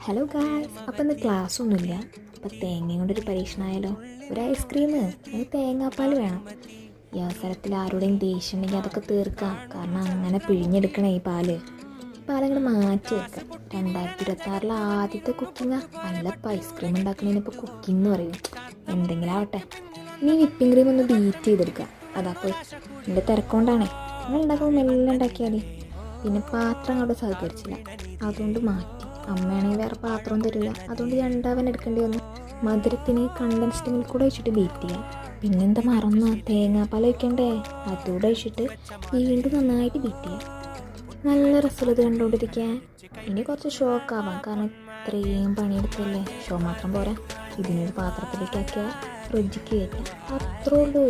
Hello guys, അപ്പം ഇന്ന് class ഒന്നുമില്ല. അപ്പം തേങ്ങയും കൊണ്ടൊരു പരീക്ഷണമായാലോ. ഒരു ഐസ്ക്രീം, അതിന് തേങ്ങാപ്പാൽ വേണം. ഈ അവസരത്തിൽ ആരുടെയും ദേഷ്യം ഉണ്ടെങ്കിൽ അതൊക്കെ തീർക്കാം. കാരണം അങ്ങനെ പിഴിഞ്ഞെടുക്കണേ ഈ പാലങ്ങോട്ട് മാറ്റി വെക്കാം. 2026 ആദ്യത്തെ കുക്കിങ്ങാ. അല്ല, ഇപ്പം ഐസ്ക്രീം ഉണ്ടാക്കണതിനിപ്പോൾ കുക്കിംഗ് എന്ന് പറയും. എന്തെങ്കിലും ആവട്ടെ. ഇനി വിപ്പിംഗ് ക്രീം ഒന്ന് ബീറ്റ് ചെയ്തെടുക്കാം. അതാപ്പോൾ എൻ്റെ തിരക്കൊണ്ടാണേ. നിങ്ങൾ ഉണ്ടാക്കുമ്പോൾ മെല്ലെ ഉണ്ടാക്കിയാൽ മതി. പിന്നെ പാത്രം അങ്ങോട്ട് സഹകരിച്ചില്ല, അതുകൊണ്ട് മാറ്റി. അമ്മയാണെങ്കിൽ വേറെ പാത്രം തരില്ല, അതുകൊണ്ട് രണ്ടാവൻ എടുക്കേണ്ടി വന്നു. മധുരത്തിന് കണ്ടൻസ്ഡ് മിൽക്ക് കൂടെ ഒഴിച്ചിട്ട് ബീറ്റ് ചെയ്യാം. പിന്നെന്താ മറന്ന തേങ്ങാപ്പാൽ ഒഴിക്കണ്ടേ, അതുകൂടെ ഒഴിച്ചിട്ട് വീണ്ടും നന്നായിട്ട് ബീറ്റ് ചെയ്യാം. നല്ല രസമുള്ളത് കണ്ടുകൊണ്ടിരിക്കാൻ. ഇനി കുറച്ച് ഷോക്ക് ആവാം, കാരണം ഇത്രയും പണിയെടുത്തല്ലേ. ഷോ മാത്രം പോരാ, ഇതിനൊരു പാത്രത്തിലേക്കാക്കിയാൽ ഫ്രിഡ്ജിക്ക് കയറ്റാം. അത്രേ ഉള്ളൂ.